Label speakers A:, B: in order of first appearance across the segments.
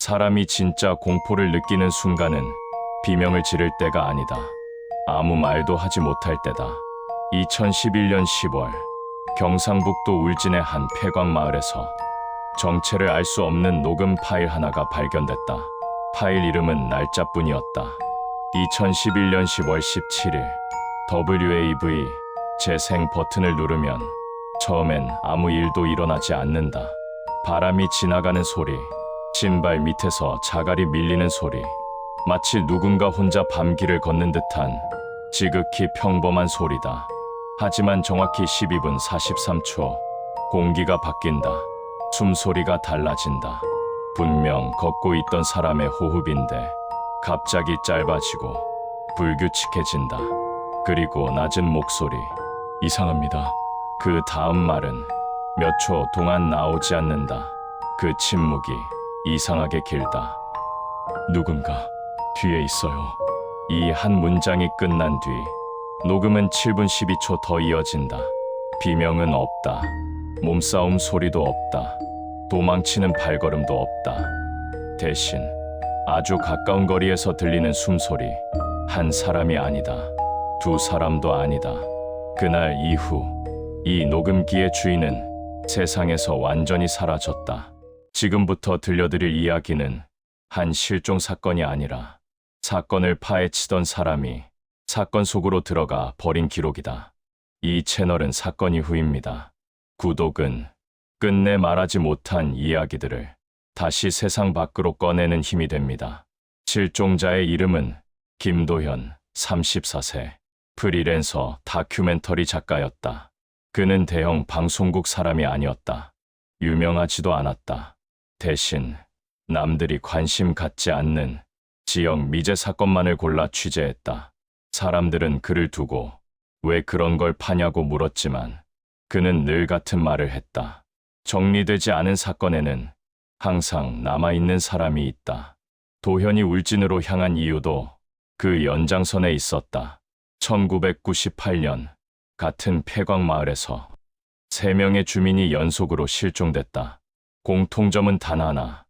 A: 사람이 진짜 공포를 느끼는 순간은 비명을 지를 때가 아니다. 아무 말도 하지 못할 때다. 2011년 10월 경상북도 울진의 한 폐광 마을에서 정체를 알 수 없는 녹음 파일 하나가 발견됐다. 파일 이름은 날짜뿐이었다. 2011년 10월 17일 WAV 재생 버튼을 누르면 처음엔 아무 일도 일어나지 않는다. 바람이 지나가는 소리, 신발 밑에서 자갈이 밀리는 소리, 마치 누군가 혼자 밤길을 걷는 듯한 지극히 평범한 소리다. 하지만 정확히 12분 43초 공기가 바뀐다. 숨소리가 달라진다. 분명 걷고 있던 사람의 호흡인데 갑자기 짧아지고 불규칙해진다. 그리고 낮은 목소리, 이상합니다. 그 다음 말은 몇 초 동안 나오지 않는다. 그 침묵이 이상하게 길다. 누군가 뒤에 있어요. 이 한 문장이 끝난 뒤 녹음은 7분 12초 더 이어진다. 비명은 없다. 몸싸움 소리도 없다. 도망치는 발걸음도 없다. 대신 아주 가까운 거리에서 들리는 숨소리. 한 사람이 아니다. 두 사람도 아니다. 그날 이후 이 녹음기의 주인은 세상에서 완전히 사라졌다. 지금부터 들려드릴 이야기는 한 실종 사건이 아니라 사건을 파헤치던 사람이 사건 속으로 들어가 버린 기록이다. 이 채널은 사건 이후입니다. 구독은 끝내 말하지 못한 이야기들을 다시 세상 밖으로 꺼내는 힘이 됩니다. 실종자의 이름은 김도현, 34세, 프리랜서 다큐멘터리 작가였다. 그는 대형 방송국 사람이 아니었다. 유명하지도 않았다. 대신 남들이 관심 갖지 않는 지역 미제 사건만을 골라 취재했다. 사람들은 그를 두고 왜 그런 걸 파냐고 물었지만 그는 늘 같은 말을 했다. 정리되지 않은 사건에는 항상 남아있는 사람이 있다. 도현이 울진으로 향한 이유도 그 연장선에 있었다. 1998년 같은 폐광 마을에서 3명의 주민이 연속으로 실종됐다. 공통점은 단 하나,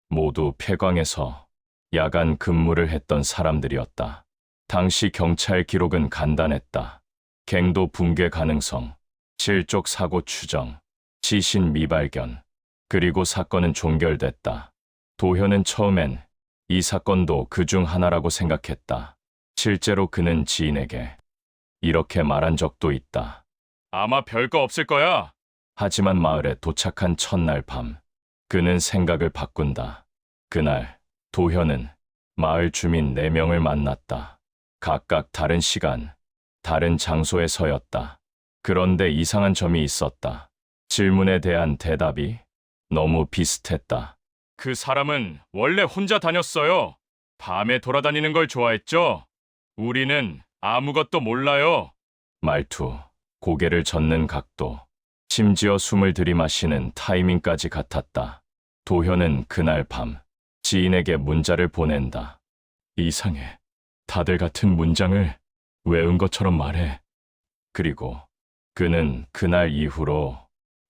A: 모두 폐광에서 야간 근무를 했던 사람들이었다. 당시 경찰 기록은 간단했다. 갱도 붕괴 가능성, 실족 사고 추정, 시신 미발견, 그리고 사건은 종결됐다. 도현은 처음엔 이 사건도 그중 하나라고 생각했다. 실제로 그는 지인에게 이렇게 말한 적도 있다. 아마 별거 없을 거야. 하지만 마을에 도착한 첫날 밤, 그는 생각을 바꾼다. 그날 도현은 마을 주민 4명을 만났다. 각각 다른 시간, 다른 장소에 서였다. 그런데 이상한 점이 있었다. 질문에 대한 대답이 너무 비슷했다. 그 사람은 원래 혼자 다녔어요. 밤에 돌아다니는 걸 좋아했죠? 우리는 아무것도 몰라요. 말투, 고개를 젓는 각도, 심지어 숨을 들이마시는 타이밍까지 같았다. 도현은 그날 밤 지인에게 문자를 보낸다. 이상해. 다들 같은 문장을 외운 것처럼 말해. 그리고 그는 그날 이후로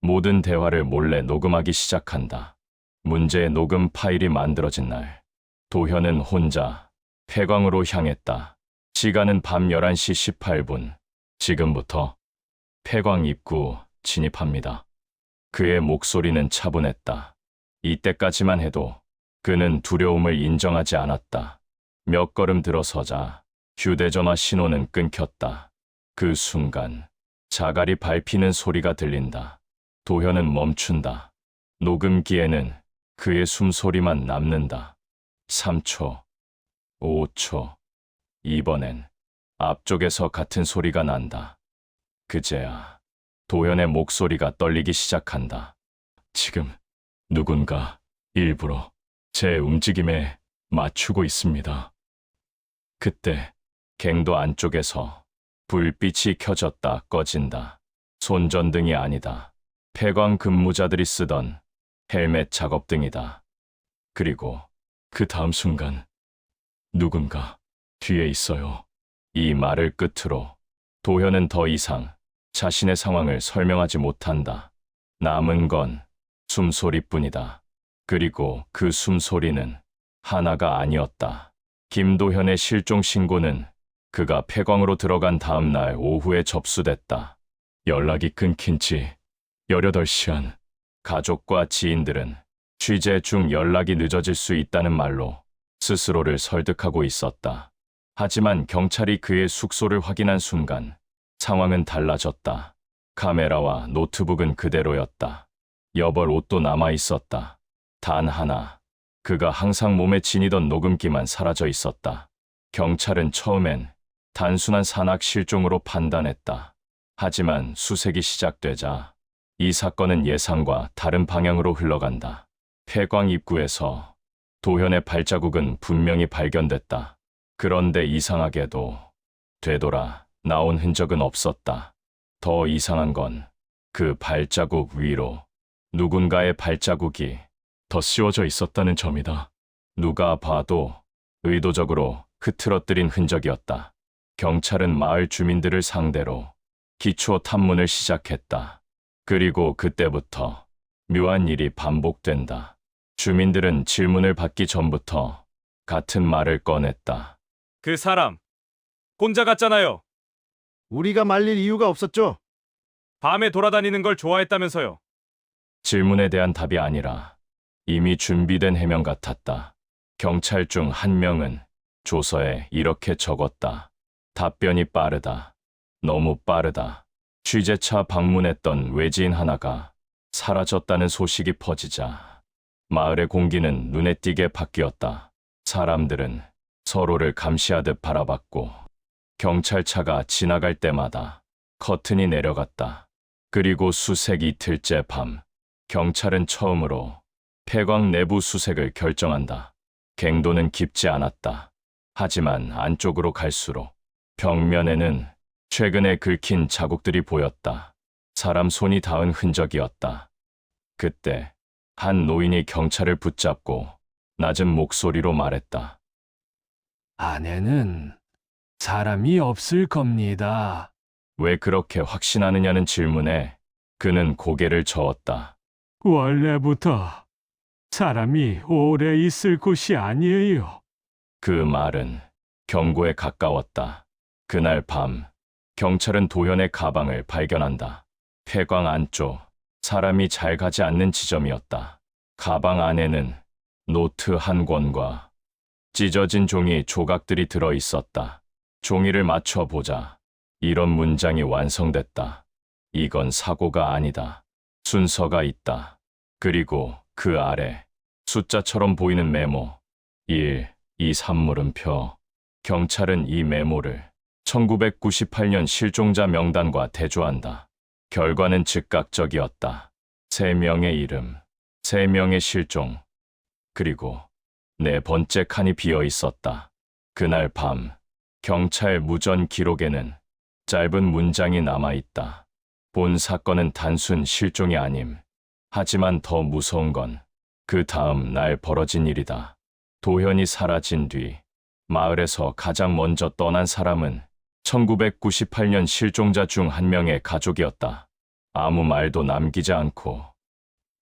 A: 모든 대화를 몰래 녹음하기 시작한다. 문제의 녹음 파일이 만들어진 날, 도현은 혼자 폐광으로 향했다. 시간은 밤 11시 18분. 지금부터 폐광 입구 진입합니다. 그의 목소리는 차분했다. 이때까지만 해도 그는 두려움을 인정하지 않았다. 몇 걸음 들어서자 휴대전화 신호는 끊겼다. 그 순간 자갈이 밟히는 소리가 들린다. 도현은 멈춘다. 녹음기에는 그의 숨소리만 남는다. 3초, 5초, 이번엔 앞쪽에서 같은 소리가 난다. 그제야 도현의 목소리가 떨리기 시작한다. 지금 누군가 일부러 제 움직임에 맞추고 있습니다. 그때 갱도 안쪽에서 불빛이 켜졌다 꺼진다. 손전등이 아니다. 폐광 근무자들이 쓰던 헬멧 작업등이다. 그리고 그 다음 순간 누군가 뒤에 있어요. 이 말을 끝으로 도현은 더 이상 자신의 상황을 설명하지 못한다. 남은 건 숨소리뿐이다. 그리고 그 숨소리는 하나가 아니었다. 김도현의 실종 신고는 그가 폐광으로 들어간 다음 날 오후에 접수됐다. 연락이 끊긴 지 18시간. 가족과 지인들은 취재 중 연락이 늦어질 수 있다는 말로 스스로를 설득하고 있었다. 하지만 경찰이 그의 숙소를 확인한 순간 상황은 달라졌다. 카메라와 노트북은 그대로였다. 여벌 옷도 남아 있었다. 단 하나, 그가 항상 몸에 지니던 녹음기만 사라져 있었다. 경찰은 처음엔 단순한 산악 실종으로 판단했다. 하지만 수색이 시작되자 이 사건은 예상과 다른 방향으로 흘러간다. 폐광 입구에서 도현의 발자국은 분명히 발견됐다. 그런데 이상하게도 되돌아 나온 흔적은 없었다. 더 이상한 건 그 발자국 위로 누군가의 발자국이 더 씌워져 있었다는 점이다. 누가 봐도 의도적으로 흐트러뜨린 흔적이었다. 경찰은 마을 주민들을 상대로 기초 탐문을 시작했다. 그리고 그때부터 묘한 일이 반복된다. 주민들은 질문을 받기 전부터 같은 말을 꺼냈다.
B: 그 사람 혼자 갔잖아요.
C: 우리가 말릴 이유가 없었죠.
B: 밤에 돌아다니는 걸 좋아했다면서요.
A: 질문에 대한 답이 아니라 이미 준비된 해명 같았다. 경찰 중 한 명은 조서에 이렇게 적었다. 답변이 빠르다. 너무 빠르다. 취재차 방문했던 외지인 하나가 사라졌다는 소식이 퍼지자 마을의 공기는 눈에 띄게 바뀌었다. 사람들은 서로를 감시하듯 바라봤고 경찰차가 지나갈 때마다 커튼이 내려갔다. 그리고 수색 이틀째 밤, 경찰은 처음으로 폐광 내부 수색을 결정한다. 갱도는 깊지 않았다. 하지만 안쪽으로 갈수록 벽면에는 최근에 긁힌 자국들이 보였다. 사람 손이 닿은 흔적이었다. 그때 한 노인이 경찰을 붙잡고 낮은 목소리로 말했다.
D: 안에는 사람이 없을 겁니다.
A: 왜 그렇게 확신하느냐는 질문에 그는 고개를 저었다.
D: 원래부터 사람이 오래 있을 곳이 아니에요.
A: 그 말은 경고에 가까웠다. 그날 밤, 경찰은 도현의 가방을 발견한다. 폐광 안쪽, 사람이 잘 가지 않는 지점이었다. 가방 안에는 노트 한 권과 찢어진 종이 조각들이 들어 있었다. 종이를 맞춰보자 이런 문장이 완성됐다. 이건 사고가 아니다. 순서가 있다. 그리고 그 아래 숫자처럼 보이는 메모 1, 2, 3물음표. 경찰은 이 메모를 1998년 실종자 명단과 대조한다. 결과는 즉각적이었다. 3명의 이름, 3명의 실종, 그리고 4번째 칸이 비어 있었다. 그날 밤, 경찰 무전 기록에는 짧은 문장이 남아있다. 본 사건은 단순 실종이 아님. 하지만 더 무서운 건 그 다음 날 벌어진 일이다. 도현이 사라진 뒤 마을에서 가장 먼저 떠난 사람은 1998년 실종자 중 한 명의 가족이었다. 아무 말도 남기지 않고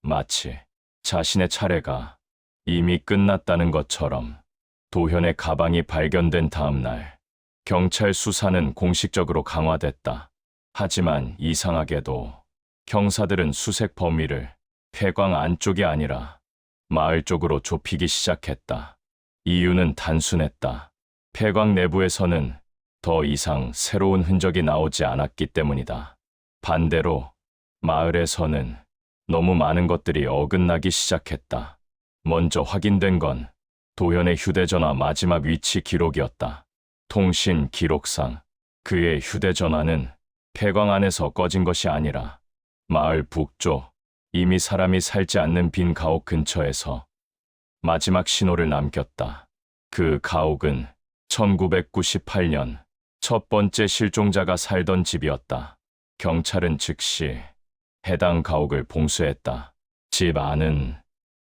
A: 마치 자신의 차례가 이미 끝났다는 것처럼 도현의 가방이 발견된 다음 날 경찰 수사는 공식적으로 강화됐다. 하지만 이상하게도 경사들은 수색 범위를 폐광 안쪽이 아니라 마을 쪽으로 좁히기 시작했다. 이유는 단순했다. 폐광 내부에서는 더 이상 새로운 흔적이 나오지 않았기 때문이다. 반대로 마을에서는 너무 많은 것들이 어긋나기 시작했다. 먼저 확인된 건 도현의 휴대전화 마지막 위치 기록이었다. 통신 기록상 그의 휴대전화는 폐광 안에서 꺼진 것이 아니라 마을 북쪽 이미 사람이 살지 않는 빈 가옥 근처에서 마지막 신호를 남겼다. 그 가옥은 1998년 첫 번째 실종자가 살던 집이었다. 경찰은 즉시 해당 가옥을 봉쇄했다. 집 안은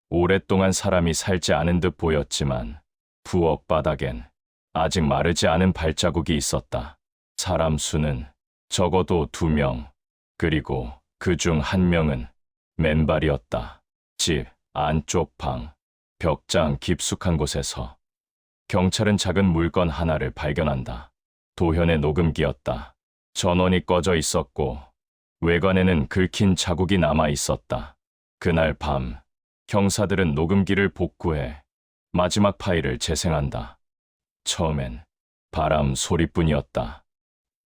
A: 오랫동안 사람이 살지 않은 듯 보였지만 부엌 바닥엔 아직 마르지 않은 발자국이 있었다. 사람 수는 적어도 2명, 그리고 그 중 1명은 맨발이었다. 집 안쪽 방, 벽장 깊숙한 곳에서 경찰은 작은 물건 하나를 발견한다. 도현의 녹음기였다. 전원이 꺼져 있었고 외관에는 긁힌 자국이 남아 있었다. 그날 밤 형사들은 녹음기를 복구해 마지막 파일을 재생한다. 처음엔 바람 소리뿐이었다.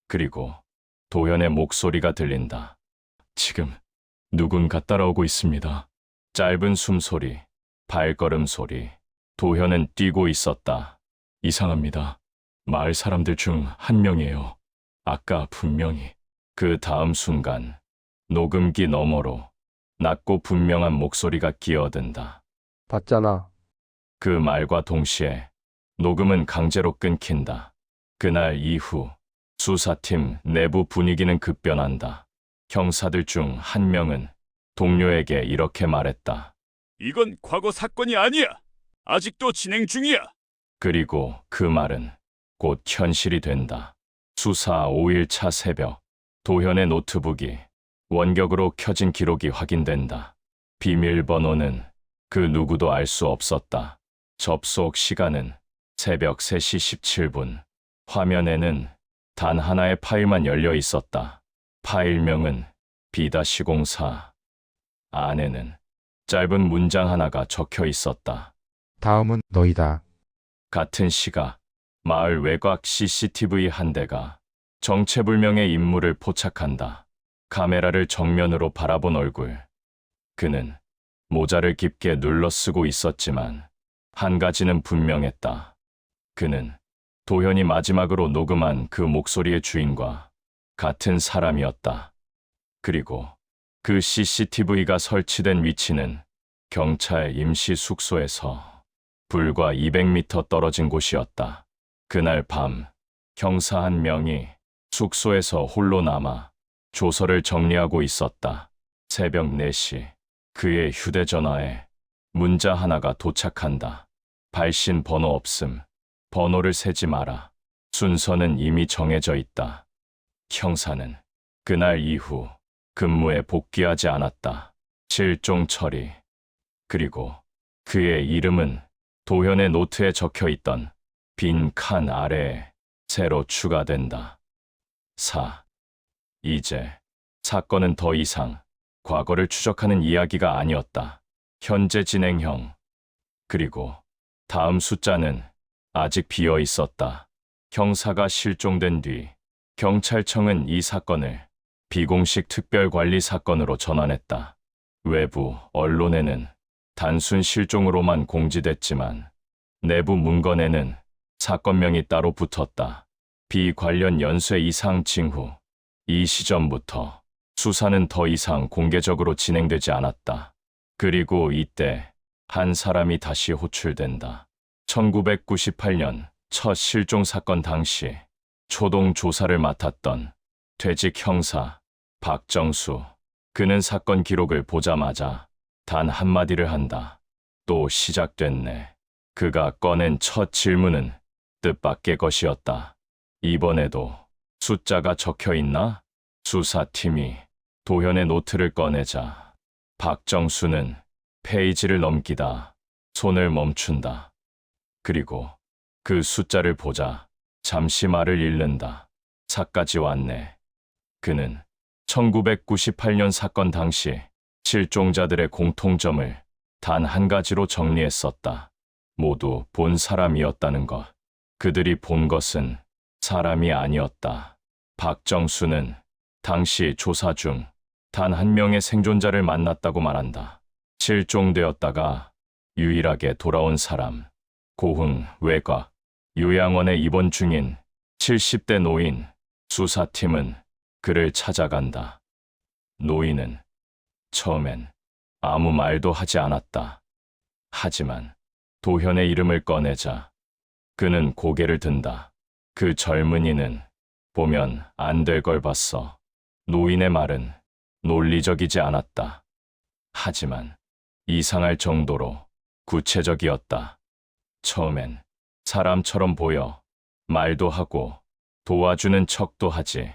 A: 그리고 도현의 목소리가 들린다. 지금 누군가 따라오고 있습니다. 짧은 숨소리, 발걸음 소리. 도현은 뛰고 있었다. 이상합니다. 마을 사람들 중 한 명이에요. 아까 분명히. 그 다음 순간 녹음기 너머로 낮고 분명한 목소리가 끼어든다.
E: 봤잖아.
A: 그 말과 동시에 녹음은 강제로 끊긴다. 그날 이후 수사팀 내부 분위기는 급변한다. 형사들 중 한 명은 동료에게 이렇게 말했다.
F: 이건 과거 사건이 아니야. 아직도 진행 중이야.
A: 그리고 그 말은 곧 현실이 된다. 수사 5일차 새벽, 도현의 노트북이 원격으로 켜진 기록이 확인된다. 비밀번호는 그 누구도 알 수 없었다. 접속 시간은 새벽 3시 17분. 화면에는 단 하나의 파일만 열려 있었다. 파일명은 B-04. 안에는 짧은 문장 하나가 적혀 있었다.
E: 다음은 너희다.
A: 같은 시각, 마을 외곽 CCTV 한 대가 정체불명의 인물을 포착한다. 카메라를 정면으로 바라본 얼굴. 그는 모자를 깊게 눌러쓰고 있었지만 한 가지는 분명했다. 그는 도현이 마지막으로 녹음한 그 목소리의 주인과 같은 사람이었다. 그리고 그 CCTV가 설치된 위치는 경찰 임시 숙소에서 불과 200m 떨어진 곳이었다. 그날 밤 형사 한 명이 숙소에서 홀로 남아 조서를 정리하고 있었다. 새벽 4시 그의 휴대전화에 문자 하나가 도착한다. 발신 번호 없음. 번호를 세지 마라. 순서는 이미 정해져 있다. 형사는 그날 이후 근무에 복귀하지 않았다. 실종 처리. 그리고 그의 이름은 도현의 노트에 적혀 있던 빈 칸 아래에 새로 추가된다. 4. 이제 사건은 더 이상 과거를 추적하는 이야기가 아니었다. 현재 진행형. 그리고 다음 숫자는 아직 비어 있었다. 형사가 실종된 뒤 경찰청은 이 사건을 비공식 특별관리 사건으로 전환했다. 외부 언론에는 단순 실종으로만 공지됐지만 내부 문건에는 사건명이 따로 붙었다. 비관련 연쇄 이상 징후. 이 시점부터 수사는 더 이상 공개적으로 진행되지 않았다. 그리고 이때 한 사람이 다시 호출된다. 1998년 첫 실종 사건 당시 초동 조사를 맡았던 퇴직 형사 박정수. 그는 사건 기록을 보자마자 단 한마디를 한다. 또 시작됐네. 그가 꺼낸 첫 질문은 뜻밖의 것이었다. 이번에도 숫자가 적혀 있나? 수사팀이 도현의 노트를 꺼내자 박정수는 페이지를 넘기다 손을 멈춘다. 그리고 그 숫자를 보자 잠시 말을 잃는다. 4까지 왔네. 그는 1998년 사건 당시 실종자들의 공통점을 단 한 가지로 정리했었다. 모두 본 사람이었다는 것. 그들이 본 것은 사람이 아니었다. 박정수는 당시 조사 중 단 한 명의 생존자를 만났다고 말한다. 실종되었다가 유일하게 돌아온 사람. 고흥 외곽 요양원에 입원 중인 70대 노인. 수사팀은 그를 찾아간다. 노인은 처음엔 아무 말도 하지 않았다. 하지만 도현의 이름을 꺼내자 그는 고개를 든다. 그 젊은이는 보면 안 될 걸 봤어. 노인의 말은 논리적이지 않았다. 하지만 이상할 정도로 구체적이었다. 처음엔 사람처럼 보여 말도 하고 도와주는 척도 하지.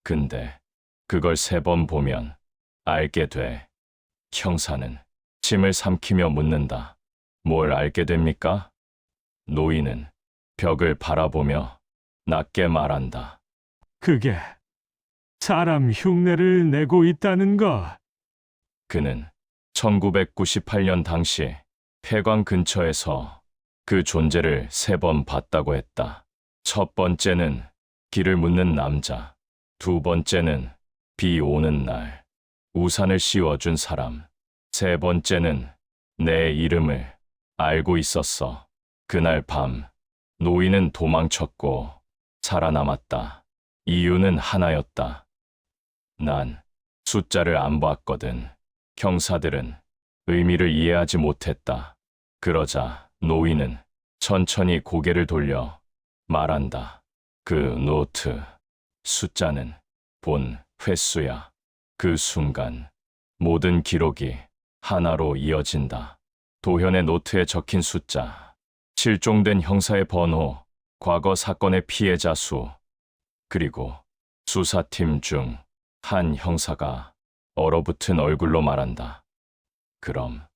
A: 근데 그걸 3번 보면 알게 돼. 형사는 침을 삼키며 묻는다. 뭘 알게 됩니까? 노인은 벽을 바라보며 낮게 말한다.
D: 그게 사람 흉내를 내고 있다는 것.
A: 그는 1998년 당시 폐광 근처에서 그 존재를 3번 봤다고 했다. 첫 번째는 길을 묻는 남자, 두 번째는 비 오는 날 우산을 씌워준 사람, 세 번째는 내 이름을 알고 있었어. 그날 밤 노인은 도망쳤고 살아남았다. 이유는 하나였다. 난 숫자를 안 봤거든. 형사들은 의미를 이해하지 못했다. 그러자 노인은 천천히 고개를 돌려 말한다. 그 노트, 숫자는 본 횟수야. 그 순간 모든 기록이 하나로 이어진다. 도현의 노트에 적힌 숫자, 실종된 형사의 번호, 과거 사건의 피해자 수, 그리고 수사팀 중 한 형사가 얼어붙은 얼굴로 말한다. 그럼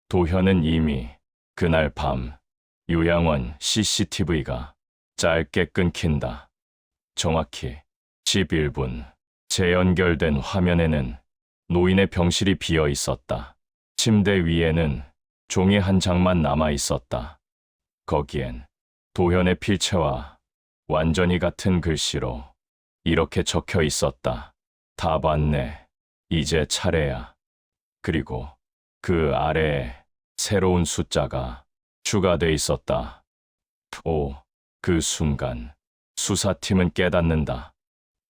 A: 도현은 이미 그날 밤 요양원 CCTV가 짧게 끊긴다. 정확히 11분 재연결된 화면에는 노인의 병실이 비어 있었다. 침대 위에는 종이 한 장만 남아 있었다. 거기엔 도현의 필체와 완전히 같은 글씨로 이렇게 적혀 있었다. 다 봤네. 이제 차례야. 그리고 그 아래에 새로운 숫자가 추가돼 있었다. 그 순간 수사팀은 깨닫는다.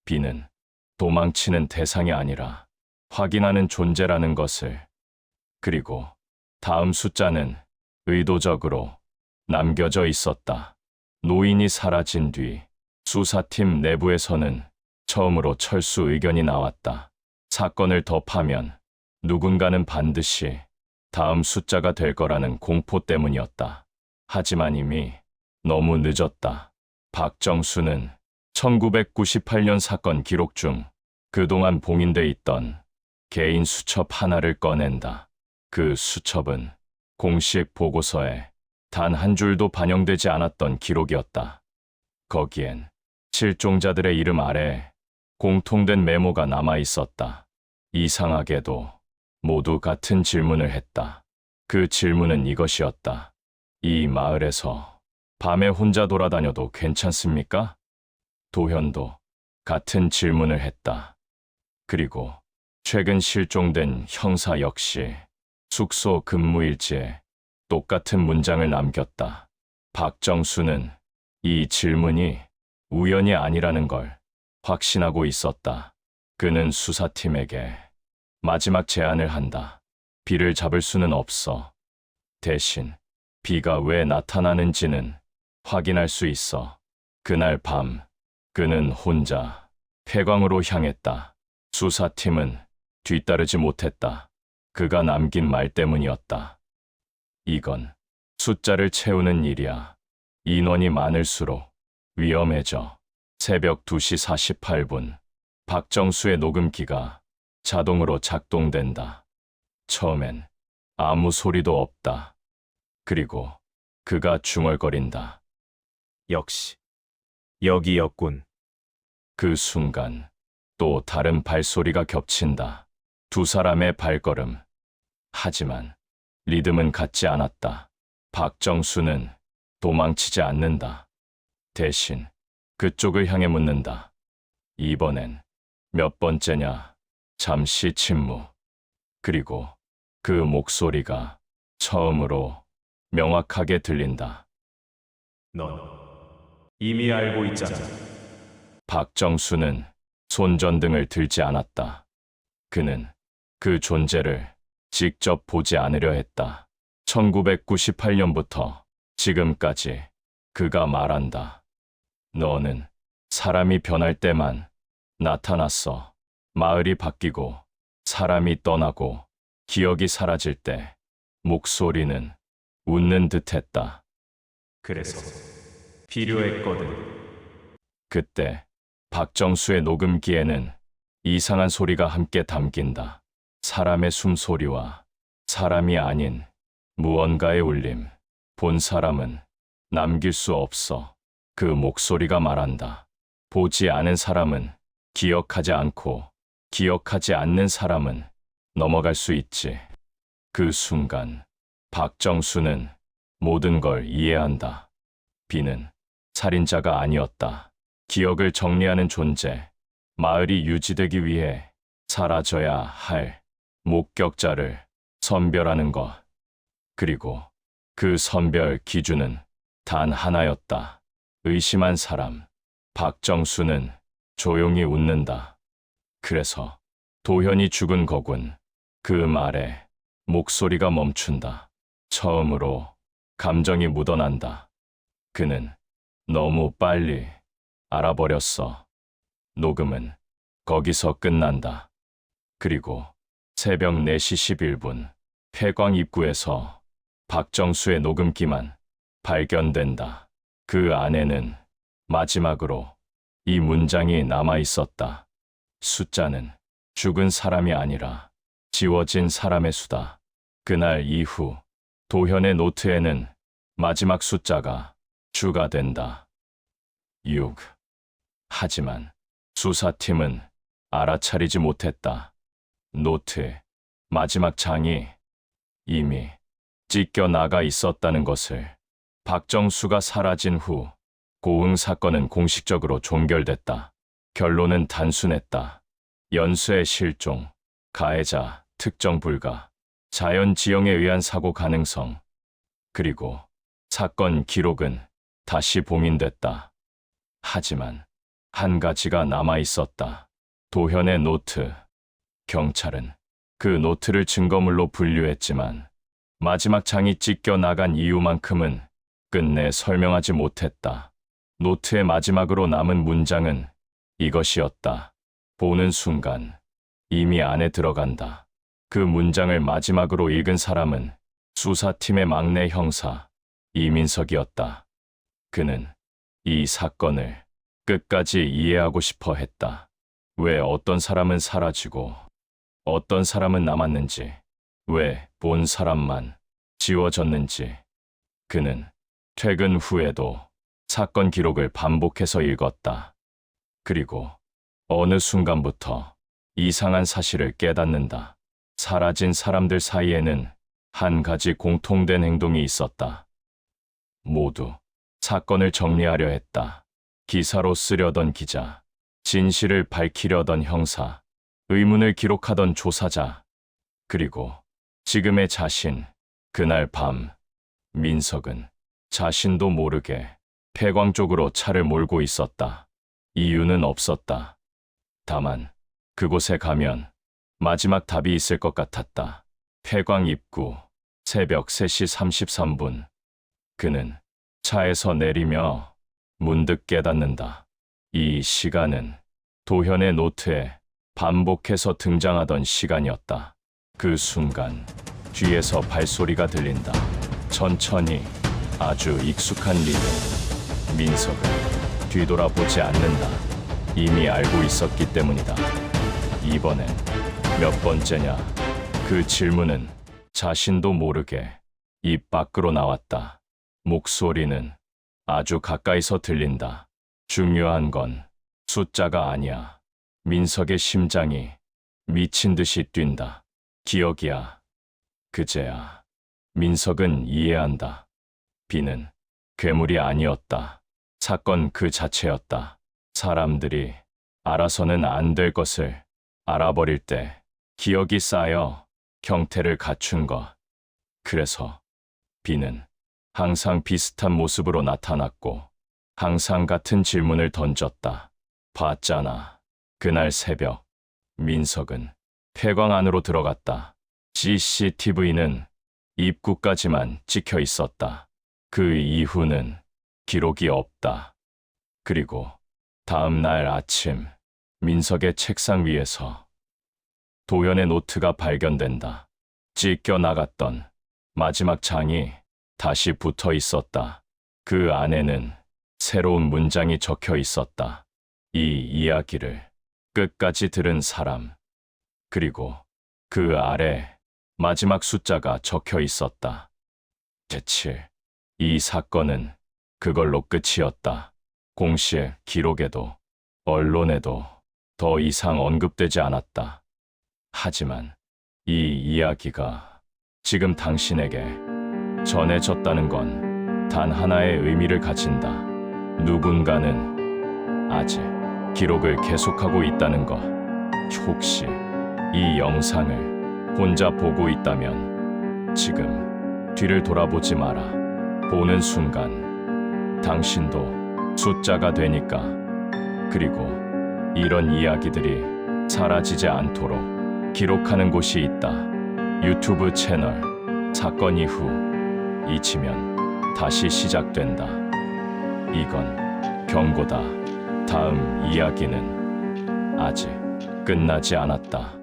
A: 비는 도망치는 대상이 아니라 확인하는 존재라는 것을. 그리고 다음 숫자는 의도적으로 남겨져 있었다. 노인이 사라진 뒤 수사팀 내부에서는 처음으로 철수 의견이 나왔다. 사건을 더 파면 누군가는 반드시 다음 숫자가 될 거라는 공포 때문이었다. 하지만 이미 너무 늦었다. 박정수는 1998년 사건 기록 중 그동안 봉인돼 있던 개인 수첩 하나를 꺼낸다. 그 수첩은 공식 보고서에 단 한 줄도 반영되지 않았던 기록이었다. 거기엔 실종자들의 이름 아래 공통된 메모가 남아 있었다. 이상하게도 모두 같은 질문을 했다. 그 질문은 이것이었다. 이 마을에서 밤에 혼자 돌아다녀도 괜찮습니까? 도현도 같은 질문을 했다. 그리고 최근 실종된 형사 역시 숙소 근무일지에 똑같은 문장을 남겼다. 박정수는 이 질문이 우연이 아니라는 걸 확신하고 있었다. 그는 수사팀에게 마지막 제안을 한다. 비를 잡을 수는 없어. 대신 비가 왜 나타나는지는 확인할 수 있어. 그날 밤 그는 혼자 폐광으로 향했다. 수사팀은 뒤따르지 못했다. 그가 남긴 말 때문이었다. 이건 숫자를 채우는 일이야. 인원이 많을수록 위험해져. 새벽 2시 48분 박정수의 녹음기가 자동으로 작동된다. 처음엔 아무 소리도 없다. 그리고 그가 중얼거린다.
B: 역시 여기였군.
A: 그 순간 또 다른 발소리가 겹친다. 두 사람의 발걸음. 하지만 리듬은 같지 않았다. 박정수는 도망치지 않는다. 대신 그쪽을 향해 묻는다. 이번엔 몇 번째냐? 잠시 침묵. 그리고 그 목소리가 처음으로 명확하게 들린다.
B: 넌 이미 알고 있잖아.
A: 박정수는 손전등을 들지 않았다. 그는 그 존재를 직접 보지 않으려 했다. 1998년부터 지금까지 그가 말한다. 너는 사람이 변할 때만 나타났어. 마을이 바뀌고 사람이 떠나고 기억이 사라질 때 목소리는 웃는 듯했다.
B: 그래서 필요했거든.
A: 그때 박정수의 녹음기에는 이상한 소리가 함께 담긴다. 사람의 숨소리와 사람이 아닌 무언가의 울림. 본 사람은 남길 수 없어. 그 목소리가 말한다. 보지 않은 사람은 기억하지 않고, 기억하지 않는 사람은 넘어갈 수 있지. 그 순간 박정수는 모든 걸 이해한다. 비는 살인자가 아니었다. 기억을 정리하는 존재. 마을이 유지되기 위해 사라져야 할 목격자를 선별하는 것. 그리고 그 선별 기준은 단 하나였다. 의심한 사람. 박정수는 조용히 웃는다. 그래서 도현이 죽은 거군. 그 말에 목소리가 멈춘다. 처음으로 감정이 묻어난다. 그는 너무 빨리 알아버렸어. 녹음은 거기서 끝난다. 그리고 새벽 4시 11분 폐광 입구에서 박정수의 녹음기만 발견된다. 그 안에는 마지막으로 이 문장이 남아 있었다. 숫자는 죽은 사람이 아니라 지워진 사람의 수다. 그날 이후 도현의 노트에는 마지막 숫자가 추가된다. 6. 하지만 수사팀은 알아차리지 못했다. 노트의 마지막 장이 이미 찢겨 나가 있었다는 것을. 박정수가 사라진 후 고흥 사건은 공식적으로 종결됐다. 결론은 단순했다. 연쇄 실종, 가해자 특정 불가, 자연 지형에 의한 사고 가능성. 그리고 사건 기록은 다시 봉인됐다. 하지만 한 가지가 남아 있었다. 도현의 노트. 경찰은 그 노트를 증거물로 분류했지만 마지막 장이 찢겨 나간 이유만큼은 끝내 설명하지 못했다. 노트의 마지막으로 남은 문장은 이것이었다. 보는 순간 이미 안에 들어간다. 그 문장을 마지막으로 읽은 사람은 수사팀의 막내 형사 이민석이었다. 그는 이 사건을 끝까지 이해하고 싶어 했다. 왜 어떤 사람은 사라지고 어떤 사람은 남았는지, 왜 본 사람만 지워졌는지. 그는 퇴근 후에도 사건 기록을 반복해서 읽었다. 그리고 어느 순간부터 이상한 사실을 깨닫는다. 사라진 사람들 사이에는 한 가지 공통된 행동이 있었다. 모두 사건을 정리하려 했다. 기사로 쓰려던 기자, 진실을 밝히려던 형사, 의문을 기록하던 조사자, 그리고 지금의 자신. 그날 밤 민석은 자신도 모르게 폐광 쪽으로 차를 몰고 있었다. 이유는 없었다. 다만 그곳에 가면 마지막 답이 있을 것 같았다. 폐광 입구, 새벽 3시 33분. 그는 차에서 내리며 문득 깨닫는다. 이 시간은 도현의 노트에 반복해서 등장하던 시간이었다. 그 순간 뒤에서 발소리가 들린다. 천천히, 아주 익숙한 리듬. 민석은 뒤돌아보지 않는다. 이미 알고 있었기 때문이다. 이번엔 몇 번째냐? 그 질문은 자신도 모르게 입 밖으로 나왔다. 목소리는 아주 가까이서 들린다. 중요한 건 숫자가 아니야. 민석의 심장이 미친 듯이 뛴다. 기억이야. 그제야. 민석은 이해한다. 비는 괴물이 아니었다. 사건 그 자체였다. 사람들이 알아서는 안 될 것을 알아버릴 때 기억이 쌓여 형태를 갖춘 것. 그래서 비는 항상 비슷한 모습으로 나타났고 항상 같은 질문을 던졌다. 봤잖아. 그날 새벽 민석은 폐광 안으로 들어갔다. CCTV는 입구까지만 찍혀 있었다. 그 이후는 기록이 없다. 그리고 다음 날 아침 민석의 책상 위에서 도현의 노트가 발견된다. 찢겨 나갔던 마지막 장이 다시 붙어 있었다. 그 안에는 새로운 문장이 적혀 있었다. 이 이야기를 끝까지 들은 사람. 그리고 그 아래 마지막 숫자가 적혀 있었다. 제7. 이 사건은 그걸로 끝이었다. 공시에, 기록에도, 언론에도 더 이상 언급되지 않았다. 하지만 이 이야기가 지금 당신에게 전해졌다는 건 단 하나의 의미를 가진다. 누군가는 아직 기록을 계속하고 있다는 것. 혹시 이 영상을 혼자 보고 있다면 지금 뒤를 돌아보지 마라. 보는 순간 당신도 숫자가 되니까. 그리고 이런 이야기들이 사라지지 않도록 기록하는 곳이 있다. 유튜브 채널 사건 이후 잊히면 다시 시작된다. 이건 경고다. 다음 이야기는 아직 끝나지 않았다.